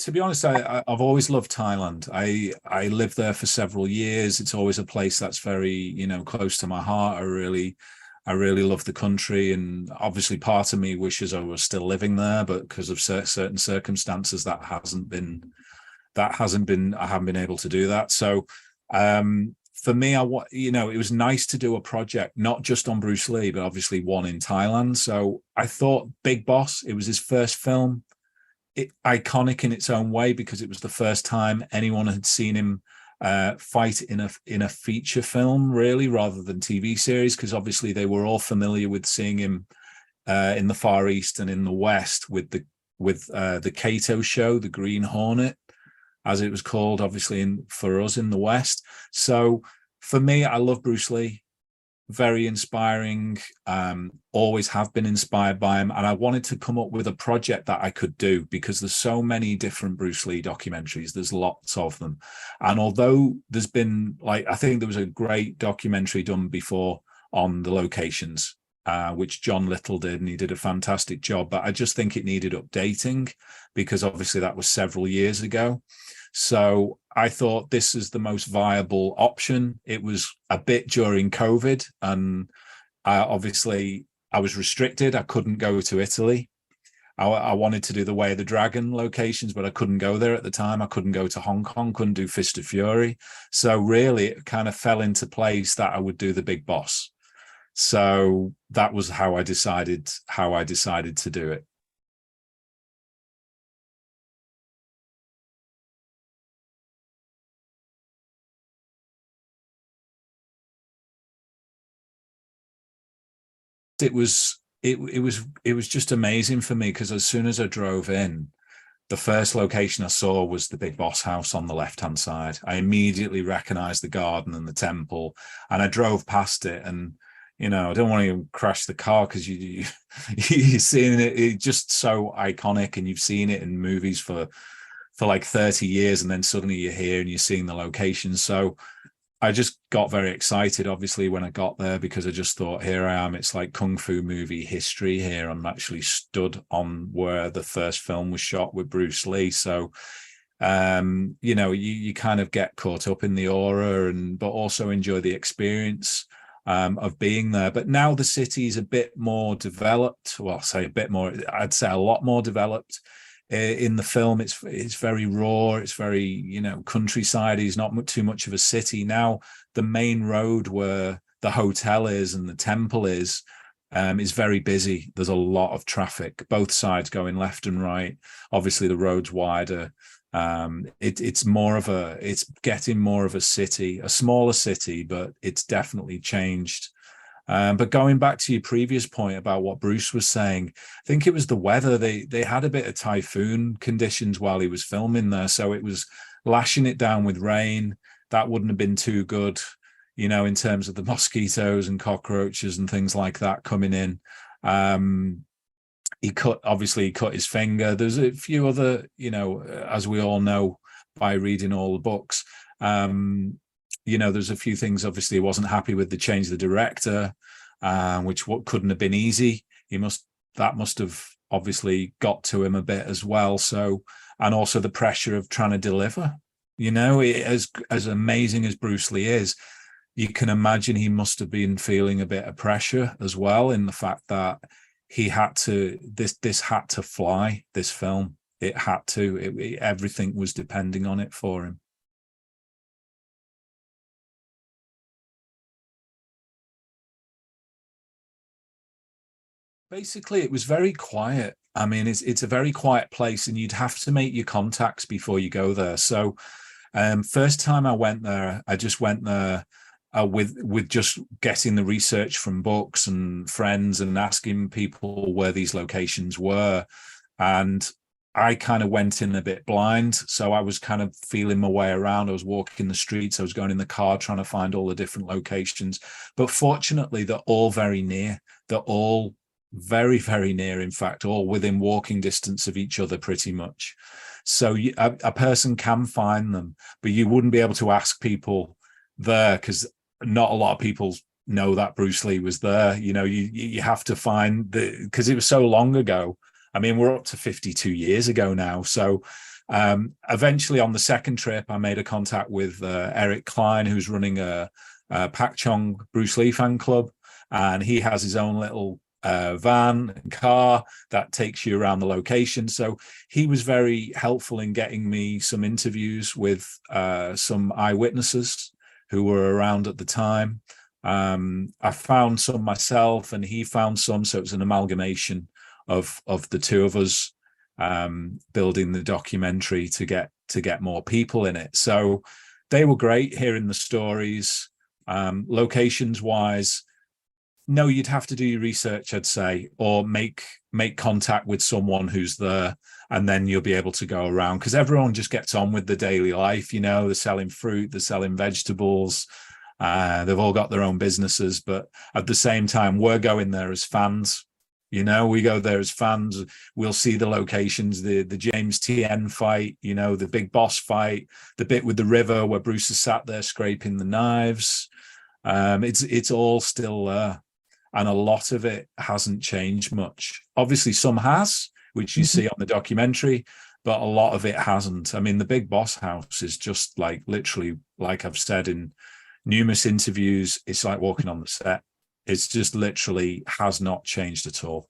to be honest, I've always loved Thailand. I lived there for several years. It's always a place that's very, close to my heart. I really love the country, and obviously part of me wishes I was still living there, but because of certain circumstances, I haven't been able to do that. So for me, it was nice to do a project not just on Bruce Lee, but obviously one in Thailand. So I thought Big Boss, it was his first film. Iconic in its own way because it was the first time anyone had seen him fight in a feature film, really, rather than TV series, because obviously they were all familiar with seeing him in the Far East and in the West with the Kato show, the Green Hornet, as it was called, obviously for us in the West. So for me, I love Bruce Lee. Very inspiring, always have been inspired by him, and I wanted to come up with a project that I could do because there's so many different Bruce Lee documentaries. There's lots of them, and although there's been, I think there was a great documentary done before on the locations, which John Little did, and he did a fantastic job, but I just think it needed updating because obviously that was several years ago. So I thought this is the most viable option. It was a bit during COVID, and obviously I was restricted. I couldn't go to Italy. I wanted to do the Way of the Dragon locations, but I couldn't go there at the time. I couldn't go to Hong Kong, couldn't do Fist of Fury. So really it kind of fell into place that I would do the Big Boss. So that was how I decided to do it. It was just amazing for me because as soon as I drove in, the first location I saw was the Big Boss house on the left-hand side. I immediately recognized the garden and the temple, and I drove past it, and I don't want to crash the car because you're seeing it. It's just so iconic, and you've seen it in movies for like 30 years, and then suddenly you're here and you're seeing the location. So I just got very excited, obviously, when I got there because I just thought, here I am. It's like Kung Fu movie history here. I'm actually stood on where the first film was shot with Bruce Lee. So, you kind of get caught up in the aura but also enjoy the experience of being there. But now the city is a bit more developed. Well, I'll say a bit more. I'd say a lot more developed. In the film, it's very raw. It's very countryside. It's not too much of a city. Now the main road where the hotel is and the temple is very busy. There's a lot of traffic, both sides going left and right. Obviously, the road's wider. It's getting more of a city, a smaller city, but it's definitely changed. But going back to your previous point about what Bruce was saying, I think it was the weather. They had a bit of typhoon conditions while he was filming there, so it was lashing it down with rain. That wouldn't have been too good, in terms of the mosquitoes and cockroaches and things like that coming in. He cut his finger. There's a few other, as we all know by reading all the books. There's a few things. Obviously, he wasn't happy with the change of the director, which couldn't have been easy. That must have obviously got to him a bit as well. So, and also the pressure of trying to deliver. As amazing as Bruce Lee is, you can imagine he must have been feeling a bit of pressure as well in the fact that he had to. This had to fly. This film, it had to. Everything was depending on it for him. Basically, it was very quiet. I mean, it's a very quiet place, and you'd have to make your contacts before you go there. So, first time I went there, I just went there with just getting the research from books and friends and asking people where these locations were, and I kind of went in a bit blind. So I was kind of feeling my way around. I was walking the streets. I was going in the car trying to find all the different locations. But fortunately, they're all very near. They're all very, very near, in fact, all within walking distance of each other pretty much. So a person can find them, but you wouldn't be able to ask people there because not a lot of people know that Bruce Lee was there. You have to find because it was so long ago. I mean, we're up to 52 years ago now. So Eventually, on the second trip, I made a contact with Eric Klein, who's running a Pak Chong Bruce Lee fan club, and he has his own little van and car that takes you around the location. So he was very helpful in getting me some interviews with some eyewitnesses who were around at the time. I found some myself, and he found some, so it was an amalgamation of the two of us building the documentary to get more people in it. So they were great hearing the stories. Locations wise, no, you'd have to do your research, I'd say, or make contact with someone who's there, and then you'll be able to go around, because everyone just gets on with the daily life. You know, they're selling fruit, they're selling vegetables, they've all got their own businesses, but at the same time, we're going there as fans. You know, we go there as fans. We'll see the locations, the James Tien fight, you know, the Big Boss fight, the bit with the river where Bruce is sat there scraping the knives. It's all still there, and a lot of it hasn't changed much. Obviously, some has, which you see on the documentary, but a lot of it hasn't. I mean, the Big Boss house is just like, literally, like I've said in numerous interviews, it's like walking on the set. It's just literally has not changed at all.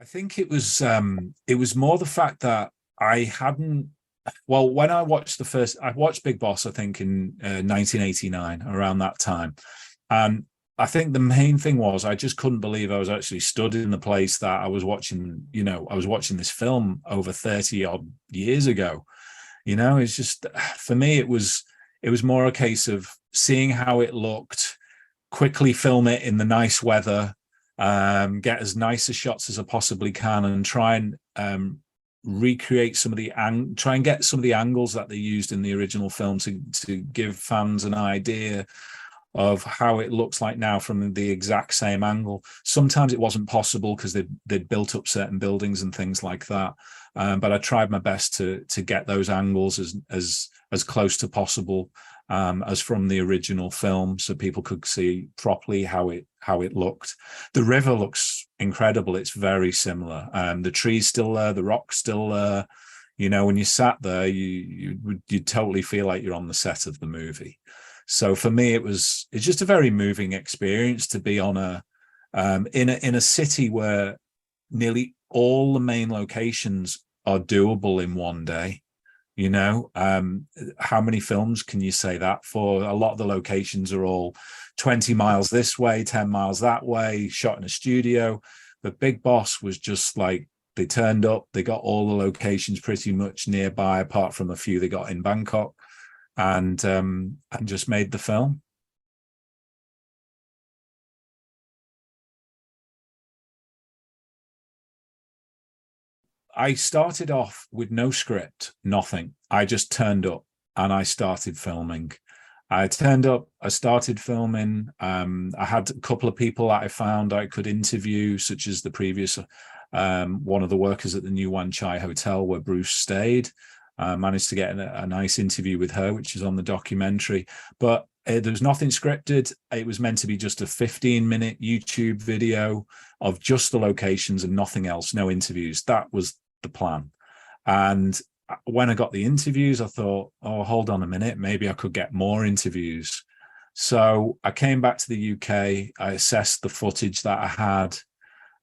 I think it was more the fact that I hadn't. Well, when I watched I watched Big Boss, I think in 1989, around that time, and I think the main thing was I just couldn't believe I was actually stood in the place that I was watching. You know, I was watching this film over 30 odd years ago. You know, it's just, for me, it was more a case of seeing how it looked, quickly film it in the nice weather, get as nice a shots as I possibly can, and try and recreate try and get some of the angles that they used in the original film to give fans an idea of how it looks like now from the exact same angle. Sometimes it wasn't possible because they'd built up certain buildings and things like that. But I tried my best to get those angles as close to possible as from the original film, so people could see properly how it looked. The river looks incredible. It's very similar. The trees still there, the rock's still there. You know, when you sat there, you totally feel like you're on the set of the movie. So for me, it's just a very moving experience to be on in a city where nearly all the main locations are doable in one day. You know, how many films can you say that for? A lot of the locations are all 20 miles this way, 10 miles that way, shot in a studio. But Big Boss was just like, they turned up, they got all the locations pretty much nearby, apart from a few they got in Bangkok, and just made the film. I started off with no script, nothing. I just turned up and I started filming. I turned up, I started filming. I had a couple of people that I found I could interview, such as the previous one of the workers at the New Wan Chai Hotel where Bruce stayed. Managed to get a nice interview with her, which is on the documentary. But there was nothing scripted. It was meant to be just a 15-minute YouTube video of just the locations and nothing else, no interviews. That was the plan. And when I got the interviews, I thought, oh, hold on a minute, maybe I could get more interviews. So I came back to the UK. I assessed the footage that I had.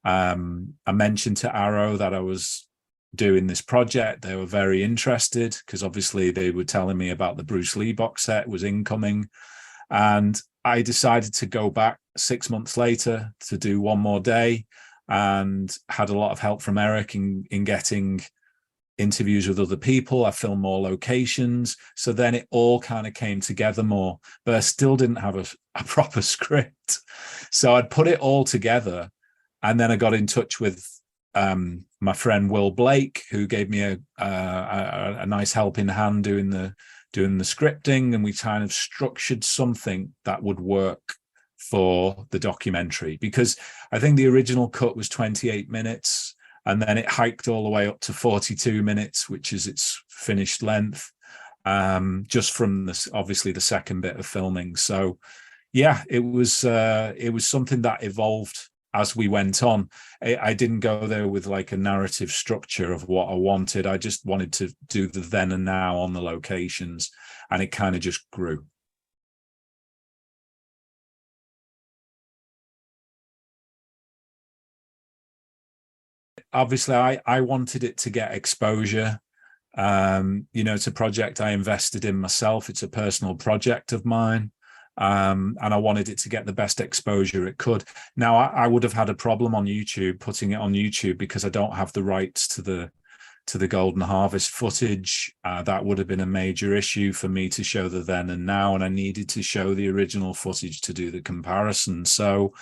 I mentioned to Arrow that I was doing this project. They were very interested because obviously they were telling me about the Bruce Lee box set was incoming. And I decided to go back 6 months later to do one more day, and had a lot of help from Eric in getting interviews with other people. I filmed more locations. So then it all kind of came together more, but I still didn't have a proper script. So I'd put it all together. And then I got in touch with my friend Will Blake, who gave me a nice helping hand doing the scripting, and we kind of structured something that would work for the documentary, because I think the original cut was 28 minutes and then it hiked all the way up to 42 minutes, which is its finished length, just from this, obviously the second bit of filming. So yeah, it was something that evolved as we went on. I didn't go there with like a narrative structure of what I wanted. I just wanted to do the then and now on the locations, and it kind of just grew. Obviously, I wanted it to get exposure. It's a project I invested in myself. It's a personal project of mine. And I wanted it to get the best exposure it could. Now, I would have had a problem on YouTube, putting it on YouTube, because I don't have the rights to the Golden Harvest footage. That would have been a major issue for me to show the then and now, and I needed to show the original footage to do the comparison. So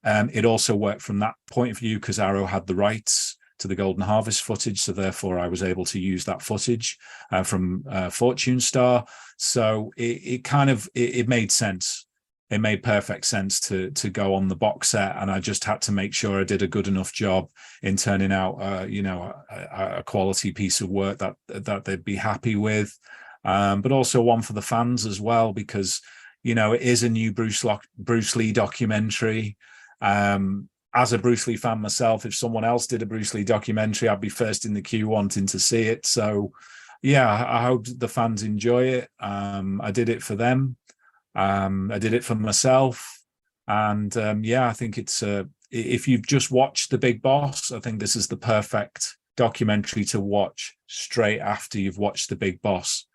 it also worked from that point of view because Arrow had the rights to the Golden Harvest footage, so therefore I was able to use that footage from Fortune Star. So it made sense. It made perfect sense to go on the box set, and I just had to make sure I did a good enough job in turning out a quality piece of work that they'd be happy with, but also one for the fans as well, because it is a new Bruce Lee documentary. As a Bruce Lee fan myself, if someone else did a Bruce Lee documentary, I'd be first in the queue wanting to see it. So yeah, I hope the fans enjoy it. I did it for them. I did it for myself. And I think it's if you've just watched The Big Boss, I think this is the perfect documentary to watch straight after you've watched The Big Boss.